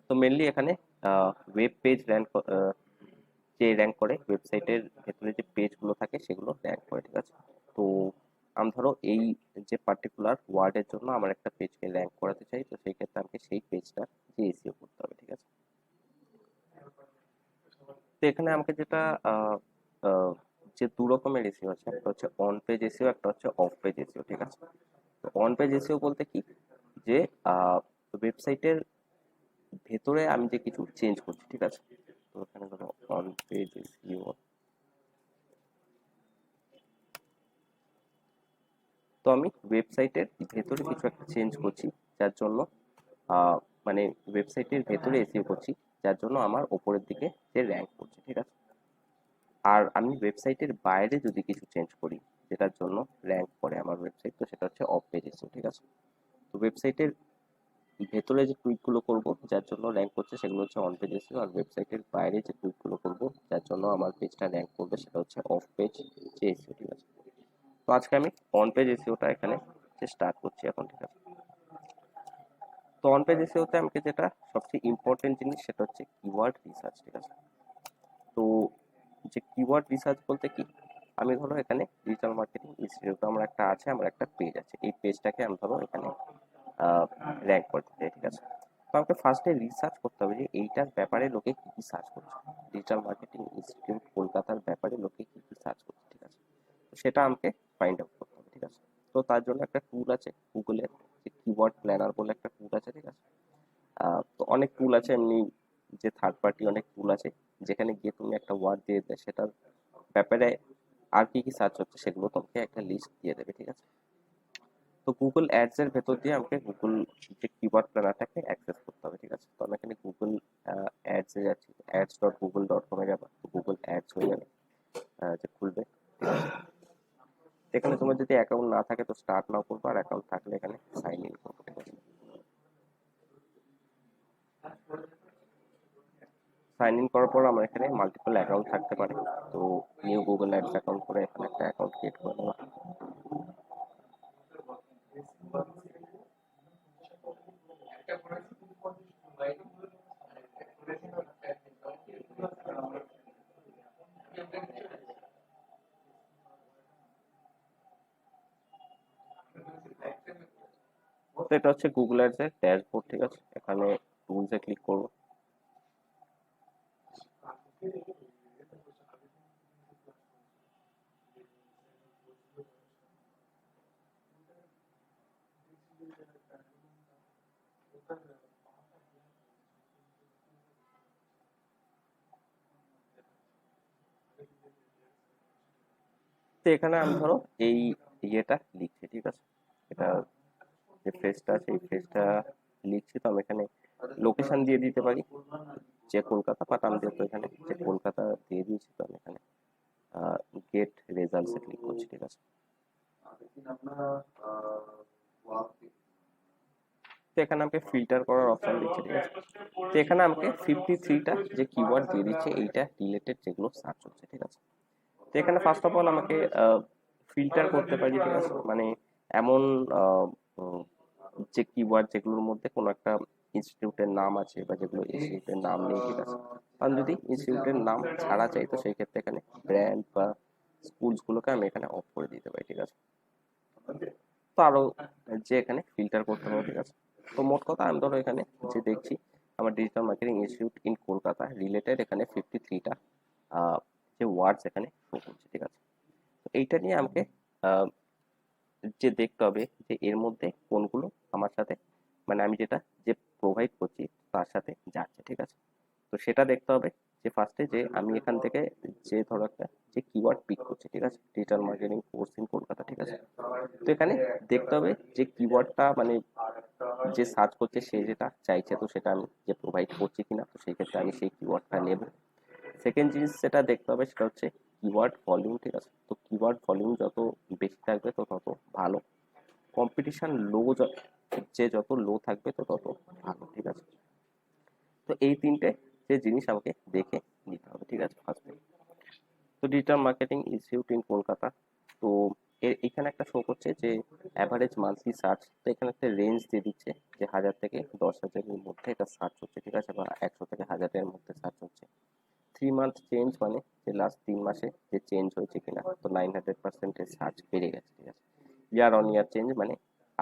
তো মেনলি এখানে web page rank, যে র্যাঙ্ক করে ওয়েবসাইটের ভেতরে যে পেজগুলো থাকে সেগুলো র্যাঙ্ক করে, ঠিক আছে। তো আমি ধরো এই যে পার্টিকুলার ওয়ার্ডের জন্য আমার একটা পেজকে র্যাঙ্ক করাতে চাই, তো সেই ক্ষেত্রে আমাকে সেই পেজটা যে এসইও করতে হবে, ঠিক আছে। তো এখানে আমাকে যেটা আহ, আহ, যে দু রকমের এসইও আছে, একটা হচ্ছে অন পেজ এসইও, একটা হচ্ছে অফ পেজ এসইও, ঠিক আছে। তো অন পেজ এসইও বলতে কি, যে ওয়েবসাইটের ভেতরে আমি যে কিছু চেঞ্জ করছি, ঠিক আছে। তো এখানে ধরো অন পেজ এসইও, তো আমি ওয়েবসাইটের ভেতরে কিছু একটা চেঞ্জ করছি, যার জন্য আহ, মানে ওয়েবসাইটের ভেতরে এসইও করছি, যার জন্য আমার ওপরের দিকে যে র্যাঙ্ক করছে, ঠিক আছে। আর আমি ওয়েবসাইটের বাইরে যদি কিছু চেঞ্জ করি, যেটার জন্য র্যাঙ্ক করে আমার ওয়েবসাইট, তো সেটা হচ্ছে অফ পেজ এসইও, ঠিক আছে। তো ওয়েবসাইটের ভেতরে যে টুইটগুলো করব যার জন্য র্যাঙ্ক করছে সেগুলো হচ্ছে অন পেজ এসইও, আর ওয়েবসাইটের বাইরে যে টুইটগুলো করব যার জন্য আমার পেজটা র্যাঙ্ক করবে সেটা হচ্ছে অফ পেজ যে এসইও, ঠিক আছে। তো আজকে আমি অন পেজ এসইওটা এখানে স্টার্ট করছি এখন, ঠিক আছে। তো অন পেজ এসইওতে আমাকে যেটা সবচেয়ে ইম্পর্টেন্ট জিনিস সেটা হচ্ছে কিওয়ার্ড রিসার্চ, ঠিক আছে। তো যে কিওয়ার্ড রিসার্চ বলতে কি, আমি ধরো এখানে ডিজিটাল মার্কেটিং ইনস্টিটিউট আমার একটা আছে, আমার একটা পেজ আছে, এই পেজটাকে আমি ধরো এখানে র্যাঙ্ক করতে চাই, ঠিক আছে। তো আমাকে ফার্স্টে রিসার্চ করতে হবে যে এইটার ব্যাপারে লোকে কি কি সার্চ করছে, ডিজিটাল মার্কেটিং ইনস্টিটিউট কলকাতার ব্যাপারে লোকে কি কি সার্চ করছে, ঠিক আছে। তো সেটা আমাকে ফাইন্ড আউট করতে হবে, ঠিক আছে। তো তার জন্য একটা টুল আছে গুগলের, যে কিওয়ার্ড প্ল্যানার বলে একটা টুল আছে, ঠিক আছে। তো অনেক টুল আছে এমনি, যে থার্ড পার্টি অনেক টুল আছে, যেখানে গিয়ে তুমি একটা ওয়ার্ড দিয়ে দেয়, সেটার ব্যাপারে আর কি কি সার্চ হচ্ছে সেগুলো তোমাকে একটা লিস্ট দিয়ে দেবে, ঠিক আছে। তো গুগল অ্যাডস এর ভেতর দিয়ে আমাকে গুগল যে কিওয়ার্ড প্ল্যানারটাকে অ্যাক্সেস করতে হবে, ঠিক আছে। তো আমি এখানে গুগল অ্যাডস এ যাচ্ছি, ads.google.com এ যাবো, তো গুগল অ্যাডস হয়ে যাবে, যে খুলবে, ঠিক আছে। এখানে তোমার যদি অ্যাকাউন্ট না থাকে তো স্টার্ট নাও করবো, আর অ্যাকাউন্ট থাকলে এখানে সাইন ইন করবো, ঠিক আছে। সাইন ইন করার পর আমার এখানে মাল্টিপল অ্যাকাউন্ট থাকতে পারে, তো নিউ গুগল অ্যাডস অ্যাকাউন্ট করে এখানে একটা অ্যাকাউন্ট ক্রিয়েট করে নেবো। তো এটা হচ্ছে গুগল অ্যাডস এর ড্যাশবোর্ড, ঠিক আছে। এখানে টুলস এ ক্লিক করবো। তো এখানে আমি ধরো এই ইয়েটা লিখছি, ঠিক আছে। এটা যে ফ্রেজটা আছে এই ফ্রেজটা লিখছি, তো আমি এখানে লোকেশন দিয়ে দিতে পারি যে কলকাতা, বাট আমি যেহেতু এখানে যে কলকাতা দিয়ে দিয়েছি, তো আমি এখানে গেট রেজাল্টস এ ক্লিক করছি, ঠিক আছে। তো এখানে আমাকে ফিল্টার করার অপশন দিচ্ছে, ঠিক আছে। তো এখানে আমাকে 53টা যে কিওয়ার্ড দিয়ে দিচ্ছে এইটা রিলেটেড যেগুলো সার্চ হচ্ছে, ঠিক আছে। তো এখানে ফার্স্ট অফ অল আমাকে ফিল্টার করতে পারি, ঠিক আছে। মানে এমন আহ, উম, যে কিওয়ার্ড যেগুলোর মধ্যে কোনো একটা ইনস্টিটিউটের নাম আছে বা যেগুলো ইনস্টিটিউটের নাম নেই, ঠিক আছে। আমি যদি ইনস্টিটিউটের নাম ছাড়া চাই, তো সেই ক্ষেত্রে এখানে ব্র্যান্ড বা স্কুলস গুলোকে আমি এখানে অফ করে দিতে পারি, ঠিক আছে। তো আরো যে এখানে ফিল্টার করতে হবে, ঠিক আছে। তো মোট কথা আমি ধরো এখানে যে দেখছি আমার digital marketing institute in Kolkata related এখানে 53টা যে ওয়ার্ডস এখানে শো করছে, ঠিক আছে। তো এইটা নিয়ে আমাকে আহ, যে দেখতে হবে যে এর মধ্যে কোনগুলো আমার সাথে, মানে আমি যেটা যে প্রোভাইড করছি তার সাথে যাচ্ছে, ঠিক আছে। তো সেটা দেখতে হবে যে ফার্স্টে যে আমি এখান থেকে যে ধরো একটা যে কিওয়ার্ড পিক করছি, ঠিক আছে, digital marketing course in Kolkata, ঠিক আছে। তো এখানে দেখতে হবে যে কিওয়ার্ডটা মানে যে সার্চ করছে সে যেটা চাইছে, তো সেটা আমি যে প্রোভাইড করছি কিনা, তো সেই ক্ষেত্রে আমি সেই কিওয়ার্ডটা নেব। সেকেন্ড জিনিস যেটা দেখতে হবে সেটা হচ্ছে কিওয়ার্ড ভলিউম, ঠিক আছে। তো কিওয়ার্ড ভলিউম যত বেশি থাকবে তো তত ভালো, কম্পিটিশন লো, যে যত লো থাকবে তো তত ভালো, ঠিক আছে। তো এই তিনটে যে জিনিস আমাকে দেখে নিতে হবে, ঠিক আছে, ফার্স্টে। তো digital marketing institute in Kolkata, তো এর এখানে একটা শো করছে যে অ্যাভারেজ মান্থলি সার্চ, তো এখানে একটা রেঞ্জ দিয়ে দিচ্ছে যে 1000 থেকে 10,000 এর মধ্যে এটা সার্চ হচ্ছে, ঠিক আছে, বা 100 থেকে 1000 এর মধ্যে সার্চ হচ্ছে। 3 মান্থ চেঞ্জ মানে যে লাস্ট 3 মাসে যে চেঞ্জ হয়েছে কিনা, তো 900% সার্চ বেড়ে গেছে, ঠিক আছে। ইয়ার অন ইয়ার চেঞ্জ মানে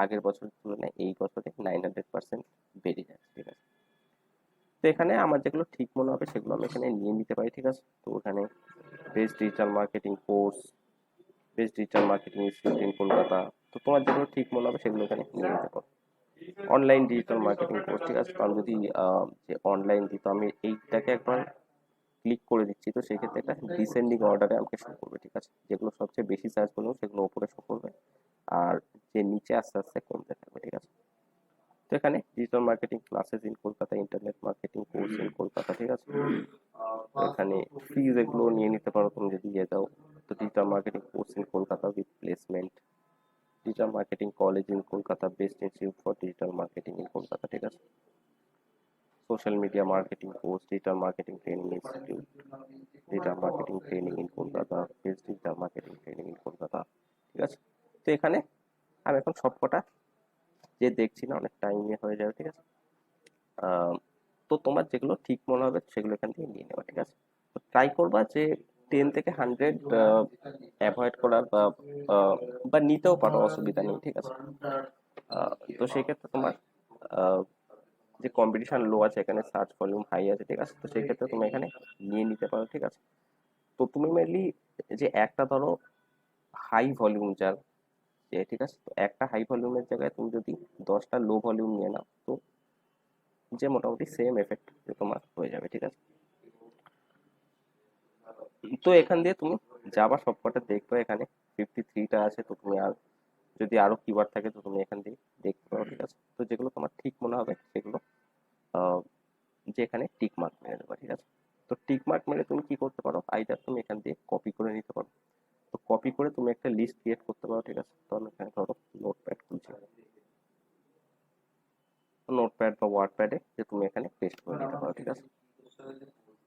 আগের বছরের তুলনায় এই বছরে 900% বেড়ে যাচ্ছে, ঠিক আছে। তো এখানে আমার যেগুলো ঠিক মনে হবে সেগুলো আমি এখানে নিয়ে নিতে পারি, ঠিক আছে। তো এখানে best digital marketing course, best digital marketing institute in Kolkata, তো তোমার যেগুলো ঠিক মনে হবে সেগুলো এখানে নিয়ে নিতে পারো। অনলাইন ডিজিটাল মার্কেটিং কোর্স, ঠিক আছে। তো আমি যদি যে অনলাইন দিই, তো আমি এইটাকে একবার ক্লিক করে দিচ্ছি, তো সেই ক্ষেত্রে একটা ডিসেন্ডিং অর্ডারে আমাকে শো করবে, ঠিক আছে। যেগুলো সবচেয়ে বেশি সার্চ করবো সেগুলো উপরে শো করবে, আর যে নিচে আস্তে আস্তে কমতে থাকবে, ঠিক আছে। তো এখানে digital marketing classes in Kolkata, internet marketing course in Kolkata, ঠিক আছে। তো এখানে ফিজ এগুলো নিয়ে নিতে পারো তুমি যদি দিয়ে দাও। তো digital marketing course in Kolkata with placement, digital marketing college in Kolkata, best institute for digital marketing in Kolkata, ঠিক আছে। Social media marketing course, digital marketing training institute, digital marketing training in Kolkata, best digital marketing training in Kolkata, ঠিক আছে। তো এখানে আমি এখন সবকটা যে দেখছি না, অনেক টাইম নিয়ে হয়ে যাবে, ঠিক আছে। তো তোমার যেগুলো ঠিক মনে হবে সেগুলো এখান থেকে নিয়ে নেওয়া, ঠিক আছে। তো ট্রাই করবা যে 10 থেকে 100 অ্যাভয়েড করার, বা নিতেও পারো, অসুবিধা নেই, ঠিক আছে। তো সেই ক্ষেত্রে তোমার আহ, যে কম্পিটিশন লো আছে, এখানে সার্চ ভলিউম হাই আছে, ঠিক আছে। তো সেই ক্ষেত্রে তুমি এখানে নিয়ে নিতে পারো, ঠিক আছে। তো তুমি মেনলি যে একটা ধরো হাই ভলিউম যার, যে ঠিক আছে, তো একটা হাই ভলিউমের জায়গায় তুমি যদি 10টা লো ভলিউম নিয়ে নাও, তো যে মোটামুটি সেম এফেক্ট তোমার হয়ে যাবে, ঠিক আছে। তো এখান দিয়ে তুমি যাবা, সবকটা দেখবে, এখানে 53টা আছে, তো তুমি আর যদি আরো কিওয়ার্ড থাকে তো তুমি এখান দিয়ে দেখতে পারো, ঠিক আছে। তো যেগুলো তোমার ঠিক মনে হবে সেগুলো আহ, যে এখানে টিক মার্ক মেরে দেবা, ঠিক আছে। তো টিক মার্ক মেরে তুমি কি করতে পারো, আইদার তুমি এখান দিয়ে কপি করে নিতে পারো। তো কপি করে তুমি একটা লিস্ট ক্রিয়েট করতে পারো, ঠিক আছে। তো আমি এখানে ধরো নোটপ্যাড খুলছি, নোটপ্যাড বা ওয়ার্ডপ্যাডে যে তুমি এখানে পেস্ট করে নিতে পারো, ঠিক আছে।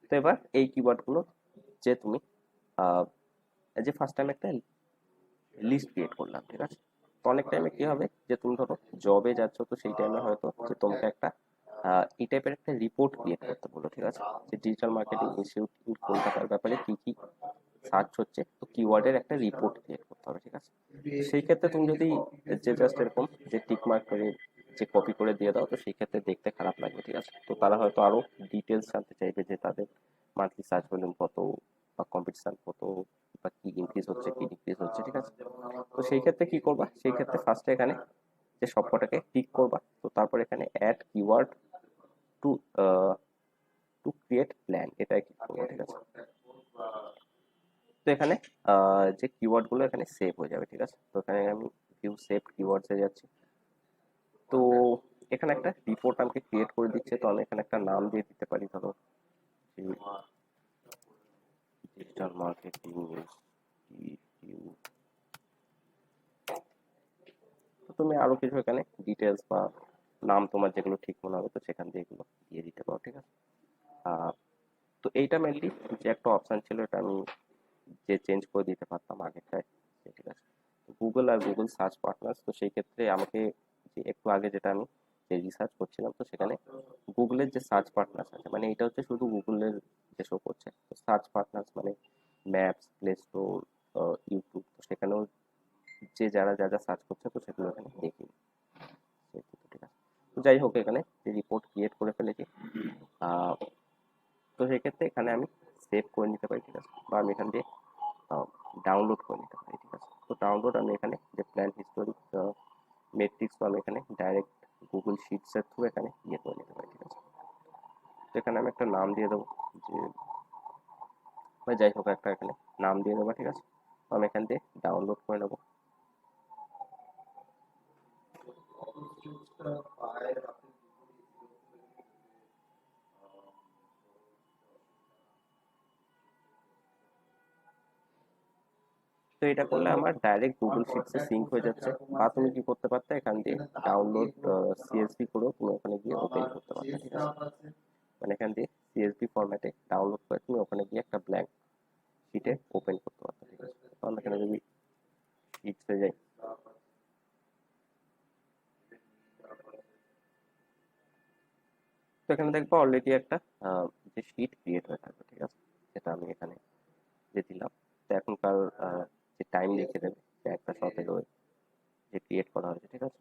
তো এবার এই কিওয়ার্ড গুলো যে তুমি আহ, যে ফার্স্ট টাইম একটা লিস্ট ক্রিয়েট করলাম, ঠিক আছে। তো অনেক টাইমে কি হবে যে তুমি ধরো জবে যাচ্ছ, তো সেই টাইমে হয়তো যে তোমাকে একটা এই টাইপের একটা রিপোর্ট ক্রিয়েট করতে বলো, ঠিক আছে। যে ডিজিটাল মার্কেটিং ইনস্টিটিউট ইন কলকাতার ব্যাপারে কি কি সার্চ হচ্ছে, তো কিওয়ার্ডের একটা রিপোর্ট ক্রিয়েট করতে হবে, ঠিক আছে। সেই ক্ষেত্রে তুমি যদি যে জাস্ট এরকম যে টিক মার্ক করে যে কপি করে দিয়ে দাও, তো সেই ক্ষেত্রে দেখতে খারাপ লাগবে, ঠিক আছে। তো তারা হয়তো আরো ডিটেলস জানতে চাইবে যে তাদের মান্থলি সার্চ ভলিউম কত, বা কম্পিটিশন কত, বা কি ইনক্রিজ হচ্ছে কি ডিক্রিজ হচ্ছে, ঠিক আছে। তো সেই ক্ষেত্রে কি করবা, সেই ক্ষেত্রে ফার্স্টে এখানে যে সবকটাকে টিক করবা, তো তারপর এখানে add keyword to to create plan, এটা ক্লিক করবো, ঠিক আছে। তো এখানে যে কিওয়ার্ড গুলো এখানে সেভ হয়ে যাবে, ঠিক আছে। তো এখানে আমি ভিউ সেভ কিওয়ার্ডস এ যাচ্ছি। তো এখানে একটা রিপোর্ট আমাকে ক্রিয়েট করে দিচ্ছে, তো আমি এখানে একটা নাম দিয়ে দিতে পারি, ধরো ডিজিটাল মার্কেটিং ইনস্টিটিউট। তো তুমি আরো কিছু এখানে ডিটেলস বা নাম তোমার যেগুলো ঠিক মনে হবে, তো সেখান দিয়ে এগুলো দিয়ে দিতে পারো, ঠিক আছে। আহ, তো এইটা মেনলি যে একটা অপশন ছিল, এটা আমি যে চেঞ্জ করে দিতে পারতাম আগেরটায়, ঠিক আছে। গুগল আর গুগল সার্চ পার্টনার্স, তো সেই ক্ষেত্রে আমাকে যে একটু আগে যেটা আমি যে রিসার্চ করছিলাম, তো সেখানে গুগলের যে সার্চ পার্টনার্স আছে, মানে এটা হচ্ছে শুধু গুগলের যে শো করছে, তো সার্চ পার্টনার্স মানে ম্যাপস, প্লে স্টোর, ইউটিউব, তো সেখানেও যে যারা যা যা সার্চ করছে, তো সেগুলো এখানে দেখিনি, ঠিক আছে। তো যাই হোক, এখানে যে রিপোর্ট ক্রিয়েট করে ফেলেছি, আহ, তো সেক্ষেত্রে এখানে আমি সেভ করে নিতে পারি, ঠিক আছে, বা আমি এখান দিয়ে ডাউনলোড করে নিতে পারি, ঠিক আছে। তো ডাউনলোড আমি এখানে যে প্ল্যান হিস্টোরিক মেট্রিক্স, তো আমি এখানে ডাইরেক্ট গুগল শিটসের থ্রু এখানে ইয়ে করে নিতে পারি, ঠিক আছে। তো এখানে আমি একটা নাম দিয়ে দেবো, যে বা যাই হোক একটা এখানে নাম দিয়ে দেবো, ঠিক আছে। তো আমি এখান দিয়ে ডাউনলোড করে নেবো। তো এটা করলে আমার ডাইরেক্ট গুগল শিটসে সিঙ্ক হয়ে যাচ্ছে, বা তুমি কি করতে পারতে, এখান দিয়ে ডাউনলোড সিএসভি করেও তুমি ওখানে গিয়ে ওপেন করতে পারতে, ঠিক আছে। মানে এখান দিয়ে সিএসভি ফরম্যাটে ডাউনলোড করে তুমি ওখানে গিয়ে একটা ব্ল্যাঙ্ক শিটে ওপেন করতে পারতে, ঠিক আছে। তো আমি এখানে যদি শিটসে যাই, এখানে দেখবো অলরেডি একটা যে শিট ক্রিয়েট হয়ে থাকবে, ঠিক আছে, সেটা আমি এখানে যে দিলাম। তো এখনকার যে টাইম লিখে দেবে যে 1:17 যে ক্রিয়েট করা হয়েছে, ঠিক আছে।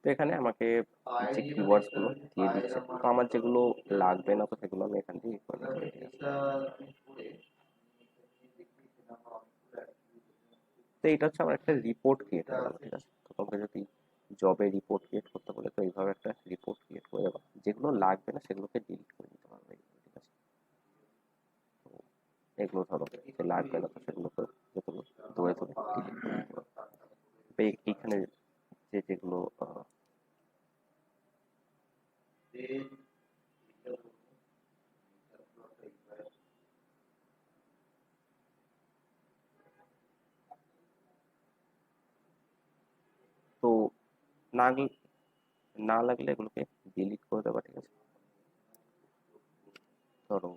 তো এখানে আমাকে যে কিওয়ার্ডস গুলো দিয়ে দিচ্ছে, তো আমার যেগুলো লাগবে না তো সেগুলো আমি এখান থেকে করে নিতে পারি, ঠিক আছে। তো এটা হচ্ছে আমার একটা রিপোর্ট ক্রিয়েট হয়ে গেল, ঠিক আছে। তো তোমাকে যদি জবে রিপোর্ট ক্রিয়েট করতে বলে তো এইভাবে একটা রিপোর্ট ক্রিয়েট করে দেবা, যেগুলো লাগবে না সেগুলোকে ডিলিট করে দিতে পারবে, ঠিক আছে। তো এগুলো ধরো যে লাগবে না তো সেগুলোকে যেগুলো ধরে ধরে ডিলিট করে দিতে পারবে। তো এইখানে যে যেগুলো তো না না লাগলে এগুলোকে ডিলিট করে দেবা, ঠিক আছে। ধরো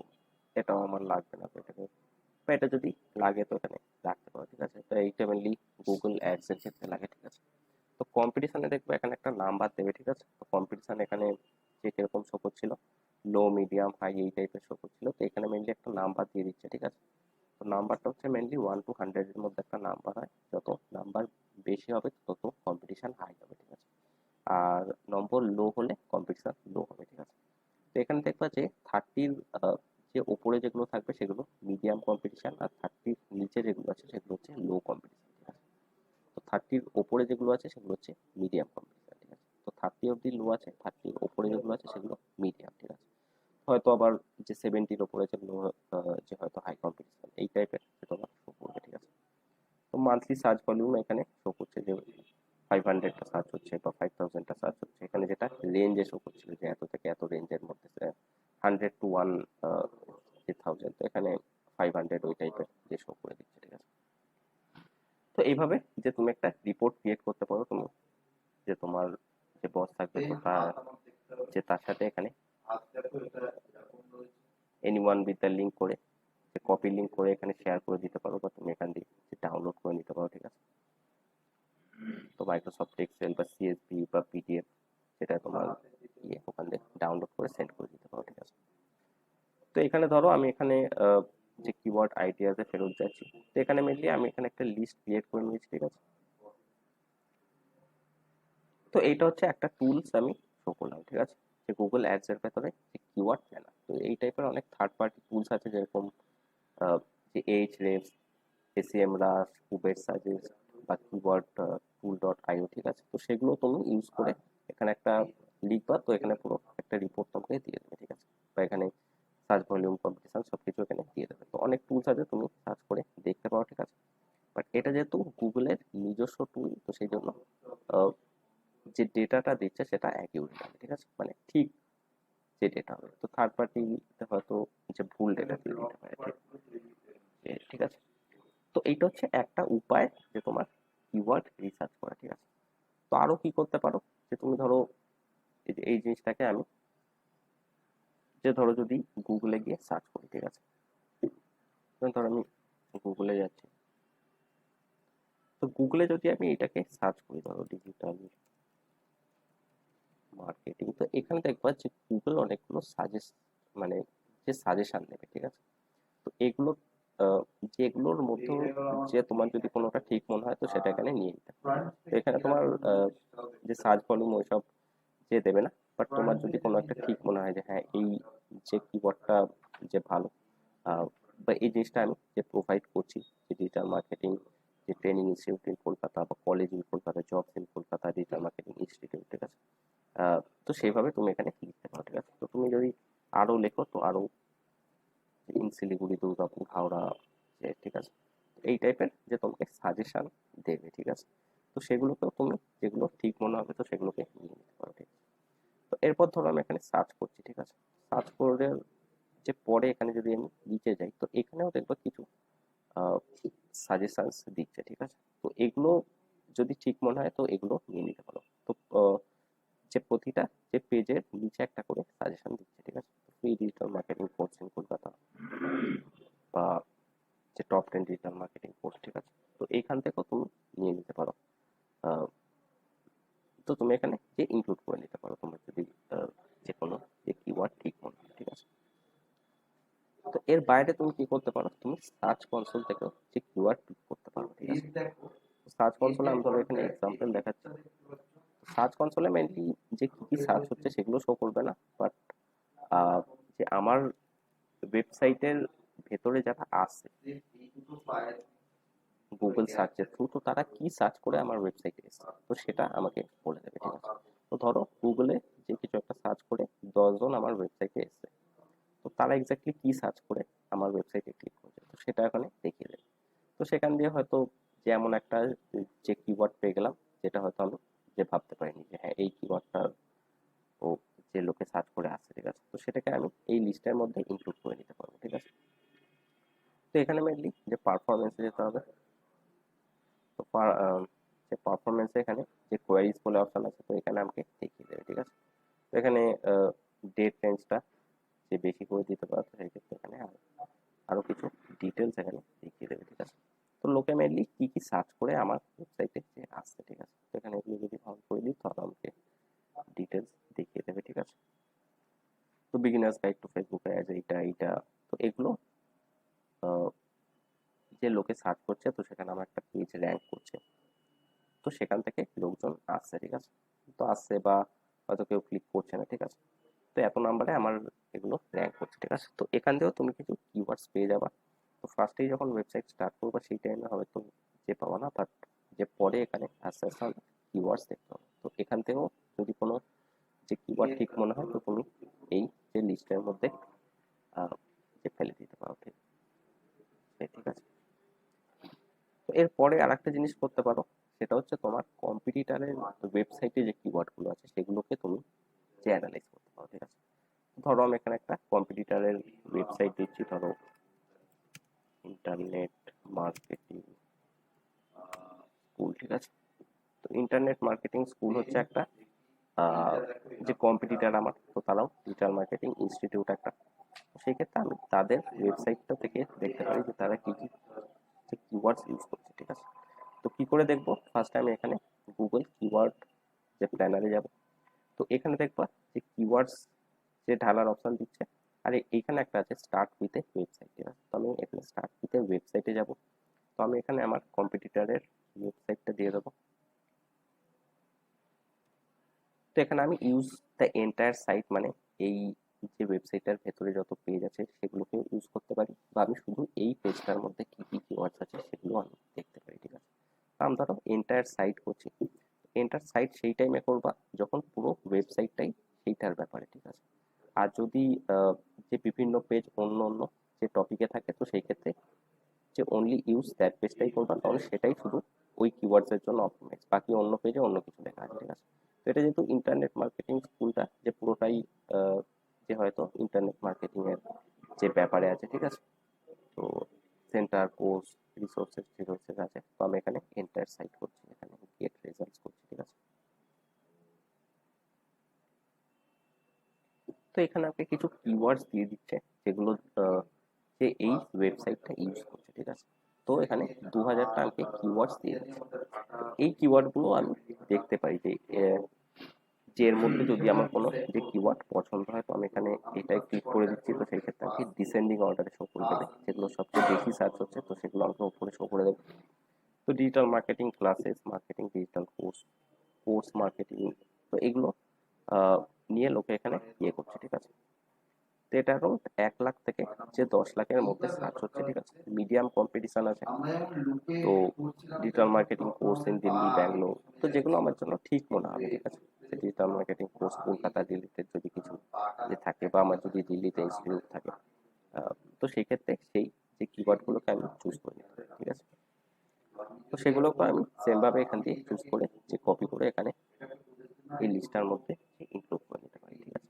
এটাও আমার লাগবে না তো এটাকে, বা এটা যদি লাগে তো এখানে রাখতে পারো, ঠিক আছে। তো এইটা মেনলি গুগল অ্যাডস এর ক্ষেত্রে লাগে, ঠিক আছে। তো কম্পিটিশনে দেখবো এখানে একটা নাম্বার দেবে, ঠিক আছে। তো কম্পিটিশন এখানে যে কিরকম শো করছিল, লো মিডিয়াম হাই এই টাইপের শো করছিল, তো এখানে মেনলি একটা নাম্বার দিয়ে দিচ্ছে, ঠিক আছে। তো নাম্বারটা হচ্ছে মেনলি 1 to 100 এর মধ্যে একটা নাম্বার হয়, যত নাম্বার বেশি হবে তত কম্পিটিশন হাই হবে, ঠিক আছে। আর নম্বর লো হলে কম্পিটিশন লো হবে, ঠিক আছে। তো এখানে দেখবা যে 30-র যে ওপরে যেগুলো থাকবে সেগুলো মিডিয়াম কম্পিটিশন, আর 30-র নিচে যেগুলো আছে সেগুলো হচ্ছে লো কম্পিটিশন, ঠিক আছে। তো 30-র ওপরে যেগুলো আছে সেগুলো হচ্ছে মিডিয়াম কম্পিটিশন, ঠিক আছে। তো 30 অব্দি লো আছে, 30-র ওপরে যেগুলো আছে সেগুলো মিডিয়াম, ঠিক আছে। হয়তো আবার যে 70-র ওপরে যেগুলো যে হয়তো হাই কম্পিটিশন এই টাইপের সেটা তোমার শো করবে, ঠিক আছে। তো মান্থলি সার্চ ভলিউম এখানে শো করছে যে 500টা সার্চ হচ্ছে বা 5000টা সার্চ হচ্ছে, এখানে যেটা রেঞ্জে শো করছিল যে এত থেকে এত রেঞ্জের মধ্যে 100 to 1 যে 1000, তো এখানে 500 ওই টাইপের যে শো করে দিচ্ছে, ঠিক আছে। তো এইভাবে যে তুমি একটা রিপোর্ট ক্রিয়েট করতে পারো তুমি, যে তোমার যে বস থাকবে তো তার যে তার সাথে এখানে এনিওয়ান উইথ দ্য লিঙ্ক করে যে কপি লিঙ্ক করে এখানে শেয়ার করে দিতে পারো, বা তুমি এখান দিয়ে ডাউনলোড করে নিতে পারো, ঠিক আছে। তো মাইক্রোসফট এক্সেল বা সিএসভি বা পিডিএফ সেটা তোমার ওখান থেকে ডাউনলোড করে সেন্ড করে দিতে পারো, ঠিক আছে। তো এখানে ধরো আমি এখানে যে কিওয়ার্ড আইডিয়াতে ফেরত যাচ্ছি, তো এখানে মেনলি আমি এখানে একটা লিস্ট ক্রিয়েট করে নিয়েছি, ঠিক আছে। তো এইটা হচ্ছে একটা টুলস আমি শো করলাম, ঠিক আছে, যে গুগল অ্যাডস এর ভেতরে যে কিওয়ার্ড প্ল্যানার। তো এই টাইপের অনেক থার্ড পার্টি টুলস আছে, যেরকম যে এইচরেফস, এসিএমরাস, কুবের সাজেস্ট বা কিওয়ার্ড টুল.io, ঠিক আছে। তো সেগুলো তুমি ইউজ করে এখানে একটা লিখবা, তো এখানে পুরো একটা রিপোর্ট তোমাকে দিয়ে দেবে, ঠিক আছে। বা এখানে সার্চ ভলিউম কম্পিটিশন সবকিছু এখানে দিয়ে দেবে। তো অনেক টুলস আছে, তুমি সার্চ করে দেখতে পারো, ঠিক আছে। বাট এটা যেহেতু গুগলের নিজস্ব টুল, তো সেই জন্য আহ, যে ডেটাটা দিচ্ছে সেটা অ্যাকিউরেট হবে, ঠিক আছে, মানে ঠিক যে ডেটা হবে। তো থার্ড পার্টিতে হয়তো যে ভুল ডেটা দিয়ে দিতে পারে, ঠিক আছে। তো এইটা হচ্ছে একটা উপায় যে তোমার কিওয়ার্ড রিসার্চ করা, ঠিক আছে। তো আরো কি করতে পারো, যে তুমি ধরো এই জিনিসটাকে আমি যে ধরো যদি গুগলে গিয়ে সার্চ করি, ঠিক আছে। ধরো আমি গুগলে যাচ্ছি, তো গুগলে যদি আমি এটাকে সার্চ করি, ধরো ডিজিটাল মার্কেটিং, তো এখানে দেখবা যে গুগল অনেকগুলো সাজেস্ট মানে যে সাজেশন দেবে, ঠিক আছে। তো এগুলো আহ, যেগুলোর মধ্যে যে তোমার যদি কোনোটা ঠিক মনে হয় তো সেটা এখানে নিয়ে নিতে হবে। তো এখানে তোমার যে সার্চ ভলিউম ওইসব যে দেবে না, বাট তোমার যদি কোনো একটা ঠিক মনে হয় যে হ্যাঁ এই যে কিওয়ার্ডটা যে ভালো, আহ, বা এই জিনিসটা আমি যে প্রোভাইড করছি, যে ডিজিটাল মার্কেটিং যে ট্রেনিং ইনস্টিটিউট ইন কলকাতা বা college in Kolkata, jobs in Kolkata, digital marketing institute, ঠিক আছে। তো সেইভাবে তুমি এখানে লিখতে পারো, ঠিক আছে। তো তুমি যদি আরো লেখো তো আরো ইন শিলিগুড়ি, দুর্গাপুর, হাওড়া, যে ঠিক আছে, এই টাইপের যে তোমাকে সাজেশন দেবে, ঠিক আছে। তো সেগুলোকেও তুমি যেগুলো ঠিক মনে হবে তো সেগুলোকে নিয়ে নিতে পারো, ঠিক আছে। তো এরপর ধরো আমি এখানে সার্চ করছি, ঠিক আছে। সার্চ করে যে পরে এখানে যদি আমি নিচে যাই তো এখানেও দেখবো কিছু সাজেশনস দিচ্ছে, ঠিক আছে। তো এগুলো যদি ঠিক মনে হয় তো এগুলো নিয়ে নিতে পারো। তো যে প্রতিটা যে পেজের নিচে একটা করে সাজেশন দিচ্ছে, ঠিক আছে। Free digital marketing course in Kolkata বা যে টপ 10 ডিজিটাল মার্কেটিং কোর্স, ঠিক আছে। তো এইখান থেকেও তুমি নিয়ে নিতে পারো। আহ, তো তুমি এখানে যে ইনক্লুড করে নিতে পারো তোমার যদি যে এর বাইরে তুমি কি করতে পারো, তুমি সার্চ কনসোল থেকেও যে কিওয়ার্ড ক্লিক করতে পারো, ঠিক আছে। সার্চ কনসোলে আমি ধরো এখানে এক্সাম্পল দেখাচ্ছি। সার্চ কনসোলে মেনলি যে কি কি সার্চ হচ্ছে সেগুলো শো করবে না, বাট যে আমার ওয়েবসাইটের ভেতরে যারা আসে গুগল সার্চের থ্রু, তো তারা কি সার্চ করে আমার ওয়েবসাইটে এসেছে তো সেটা আমাকে বলে দেবে, ঠিক আছে। তো ধরো গুগলে যে কিছু একটা সার্চ করে 10 জন আমার ওয়েবসাইটে এসেছে, তো তারা এক্স্যাক্টলি কি সার্চ করে আমার ওয়েবসাইটে ক্লিক করছে তো সেটা এখানে দেখিয়ে দেবে। তো সেখান দিয়ে হয়তো যেমন একটা যে কিওয়ার্ড পেয়ে গেলাম, যেটা হয়তো আমি যে ভাবতে পারিনি যে হ্যাঁ এই কিওয়ার্ডটা ও যে লোকে সার্চ করে আসছে, ঠিক আছে, তো সেটাকে আমি এই লিস্টের মধ্যে ইনক্লুড করে নিতে পারবো, ঠিক আছে। তো এখানে মেনলি যে পারফরমেন্সে যেতে হবে, তো যে পারফরমেন্সে এখানে যে কোয়ারিজ বলে অপশন আছে, তো এখানে আমাকে দেখিয়ে দেবে, ঠিক আছে। তো এখানে ডেট রেঞ্জটা যে বেশি করে দিতে পারো, তো সেই ক্ষেত্রে এখানে আরো কিছু ডিটেলস এখানে দেখিয়ে দেবে, ঠিক আছে। তো লোকে মেনলি কি কি সার্চ করে আমার ওয়েবসাইটে যে আসছে, ঠিক আছে, তো এখানে এগুলো যদি ভালো করে দিই তাহলে আমাকে ডিটেলস দেখিয়ে দেবে, ঠিক আছে। তো beginners guide to Facebook ads, এইটা তো এগুলো যে লোকে সার্চ করছে, তো সেখানে আমার একটা পেজ র্যাঙ্ক করছে, তো সেখান থেকে লোকজন আসছে, ঠিক আছে। তো আসছে বা হয়তো কেউ ক্লিক করছে না, ঠিক আছে। তো এত নাম্বারে আমার এগুলো র্যাঙ্ক করছে, ঠিক আছে। তো এখান থেকেও তুমি কিছু কিওয়ার্ডস পেয়ে যাবা। তো ফার্স্টেই যখন ওয়েবসাইট স্টার্ট করবা সেই টাইমে হয়তো যে পাবা না, বাট যে পরে এখানে আস্তে আস্তে কিওয়ার্ডস দেখতে হবে। তো এখান থেকেও যদি কোনো যে কিওয়ার্ড ঠিক মনে হয়, তো তুমি এই যে লিস্টের মধ্যে যে ফেলে দিতে পারো, ঠিক ঠিক আছে। তো এরপরে আর একটা জিনিস করতে পারো, সেটা হচ্ছে তোমার কম্পিটিটারের ওয়েবসাইটে যে কিওয়ার্ডগুলো আছে সেগুলোকে তুমি যে অ্যানালাইজ করতে পারো, ঠিক আছে। ধরো আমি এখানে একটা কম্পিটিটারের ওয়েবসাইট দিচ্ছি, ধরো ইন্টারনেট মার্কেটিং স্কুল, ঠিক আছে। তো ইন্টারনেট মার্কেটিং স্কুল হচ্ছে একটা আহ, যে কম্পিটিটার আমার, তো তারাও ডিজিটাল মার্কেটিং ইনস্টিটিউট একটা। তো সেই ক্ষেত্রে আমি তাদের ওয়েবসাইটটা থেকে দেখতে পারি যে তারা কি কি যে কিওয়ার্ডস ইউজ করছে, ঠিক আছে। তো কি করে দেখবো, ফার্স্টে আমি এখানে গুগল কিওয়ার্ড যে প্ল্যানারে যাব। তো এখানে দেখবা যে কিওয়ার্ডস যে ঢালার অপশন দিচ্ছে, আর এইখানে একটা আছে স্টার্ট উইথ এ ওয়েবসাইট, ঠিক আছে। তো আমি এখানে স্টার্ট উইথ এ ওয়েবসাইটে যাব। তো আমি এখানে আমার কম্পিটিটরের ওয়েবসাইটটা দিয়ে দেবো। তো এখানে আমি ইউজ দ্য এন্টায়ার সাইট, মানে এই যে ওয়েবসাইটের ভেতরে যত পেজ আছে সেগুলোকে ইউজ করতে পারি, বা আমি শুধু এই পেজটার মধ্যে কি কি কিওয়ার্ডস আছে সেগুলো আমি দেখতে পারি, ঠিক আছে। আমি ধরো এন্টায়ার সাইট করছি, এন্টার সাইট সেই টাইমে করবা যখন পুরো ওয়েবসাইটটাই সেইটার ব্যাপারে, ঠিক আছে। আর যদি যে বিভিন্ন পেজ অন্য অন্য যে টপিকে থাকে, তো সেই ক্ষেত্রে যে অনলি ইউজ দ্যাট পেজটাই করবা, তাহলে সেটাই শুধু ওই কিওয়ার্ডস এর জন্য অপটিমাইজ, বাকি অন্য পেজে অন্য কিছু লেখা আছে, ঠিক আছে। তো এটা যেহেতু ইন্টারনেট মার্কেটিং স্কুলটা যে পুরোটাই যে হয়তো ইন্টারনেট মার্কেটিং এর যে ব্যাপারে আছে, ঠিক আছে। তো সেন্টার কোর্স রিসোর্সেস আছে, তো আমি এখানে এন্টায়ার সাইট করছি, এখানে গেট রেজাল্টস করছি, ঠিক আছে। তো এখানে আপনি কিছু কিওয়ার্ডস দিয়ে দিচ্ছে যেগুলো যে এই ওয়েবসাইটটা ইউজ করছে, ঠিক আছে। তো এখানে 2000টা আমাকে কিওয়ার্ডস দিয়ে দিচ্ছে। এই কিওয়ার্ডগুলো আমি দেখতে পাই যে যে এর মধ্যে যদি আমার কোনো যে কিওয়ার্ড পছন্দ হয়, তো আমি এখানে এটাই ক্লিক করে দিচ্ছি, তো সেই ক্ষেত্রে আমাকে ডিসেন্ডিং অর্ডারে শো করে দেবে, যেগুলো সবচেয়ে বেশি সার্চ হচ্ছে তো সেগুলো আমাকে উপরে শো করে দেবে। তো digital marketing classes, marketing digital course, course marketing, তো এগুলো নিয়ে লোকে এখানে ইয়ে করছে, ঠিক আছে। তো এটা অ্যারাউন্ড 1 লাখ থেকে যে 10 লাখের মধ্যে সার্চ হচ্ছে, ঠিক আছে। মিডিয়াম কম্পিটিশন আছে। তো digital marketing course in Delhi Bangalore, তো যেগুলো আমার জন্য ঠিক মনে হবে, ঠিক আছে। ডিজিটাল মার্কেটিং কোর্স কলকাতা দিল্লিতে যদি কিছু যে থাকে, বা আমার যদি দিল্লিতে ইনস্টিটিউট থাকে, তো সেই ক্ষেত্রে সেই যে কিওয়ার্ডগুলোকে আমি চুজ করে নিতে পারি, ঠিক আছে। তো সেগুলোকে আমি সেম ভাবে এখান দিয়ে চুজ করে যে কপি করে এখানে এই লিস্টটার মধ্যে ইনক্লুড করে নিতে পারি, ঠিক আছে।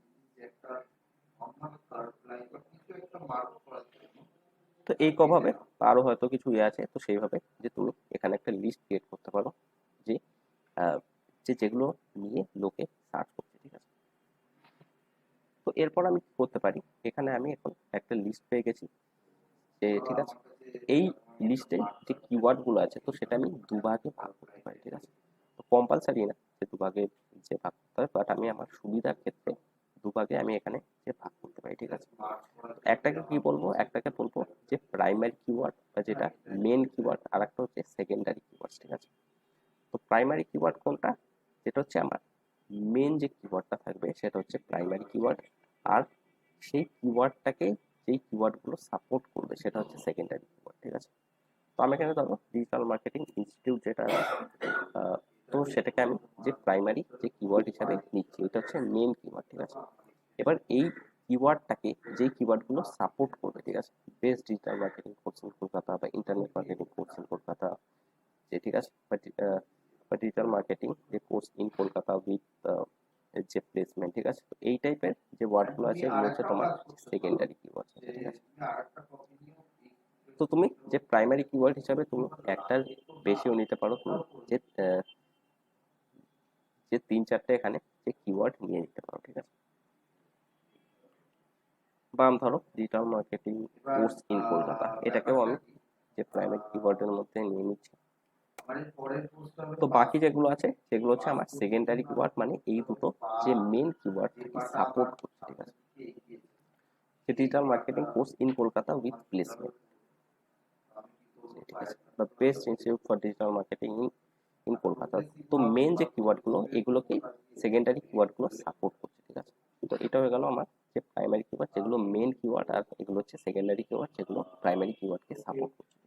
তো এই ভাবে আরো হয়তো কিছু ইয়ে আছে, তো সেইভাবে যে তুমি এখানে একটা লিস্ট ক্রিয়েট করতে পারো যে আহ, যে যেগুলো নিয়ে লোকে সার্চ করছে, ঠিক আছে। তো এরপর আমি কি করতে পারি, এখানে আমি এখন একটা লিস্ট পেয়ে গেছি যে, ঠিক আছে, এই লিস্টে যে কিওয়ার্ড গুলো আছে, তো সেটা আমি দুভাগে ভাগ করতে পারি, ঠিক আছে। তো কম্পালসারি না যে দুভাগে যে ভাগ করতে হয়, বাট আমি আমার সুবিধার ক্ষেত্রে দুভাগে আমি এখানে যে ভাগ করতে পারি, ঠিক আছে। একটাকে কি বলবো, একটাকে বলবো যে প্রাইমারি কিওয়ার্ড বা যেটা মেন কিওয়ার্ড, আর একটা হচ্ছে সেকেন্ডারি কিওয়ার্ড, ঠিক আছে। তো প্রাইমারি কিওয়ার্ড কোনটা, যেটা হচ্ছে আমার মেন যে কিওয়ার্ডটা থাকবে সেটা হচ্ছে প্রাইমারি কিওয়ার্ড, আর সেই কিওয়ার্ডটাকে যেই কিওয়ার্ডগুলো সাপোর্ট করবে সেটা হচ্ছে সেকেন্ডারি কিওয়ার্ড, ঠিক আছে। তো আমি এখানে ধরো ডিজিটাল মার্কেটিং ইনস্টিটিউট যেটা আছে, তো সেটাকে আমি যে প্রাইমারি যে কিওয়ার্ড হিসাবে নিচ্ছি, এটা হচ্ছে মেন কিওয়ার্ড, ঠিক আছে। এবার এই কিওয়ার্ডটাকে যে কিওয়ার্ডগুলো সাপোর্ট করবে, ঠিক আছে, best digital marketing course in Kolkata বা internet marketing course in Kolkata, যে ঠিক আছে, বা ডিজিটাল মার্কেটিং যে কোর্স ইন কলকাতা উইথ যে প্লেসমেন্ট, ঠিক আছে। তো এই টাইপের যে ওয়ার্ডগুলো আছে এগুলো হচ্ছে তোমার সেকেন্ডারি কিওয়ার্ড, ঠিক আছে। তো তুমি যে প্রাইমারি কিওয়ার্ড হিসাবে তুমি একটার বেশিও নিতে পারো, তুমি যে যে 3-4টে এখানে যে কিওয়ার্ড নিয়ে নিতে পারো, ঠিক আছে। বা আমি ধরো digital marketing course in Kolkata, এটাকেও আমি যে প্রাইমারি কিওয়ার্ডের মধ্যে নিয়ে নিচ্ছি। তো বাকি যেগুলো আছে সেগুলো হচ্ছে আমার সেকেন্ডারি কিওয়ার্ড, মানে এই দুটো যে মেন কিওয়ার্ড সাপোর্ট করছে, ঠিক আছে। Digital marketing course in Kolkata with placement, ঠিক আছে, বা best institute for digital marketing in Kolkata. তো মেন যে কিওয়ার্ড গুলো এগুলোকে সেকেন্ডারি কিওয়ার্ড গুলো সাপোর্ট করছে, ঠিক আছে। তো এটা হয়ে গেল আমার যে প্রাইমারি কিওয়ার্ড, যেগুলো মেন কিওয়ার্ড, আর এগুলো হচ্ছে সেকেন্ডারি কিওয়ার্ড যেগুলো প্রাইমারি কিওয়ার্ডকে সাপোর্ট করছে।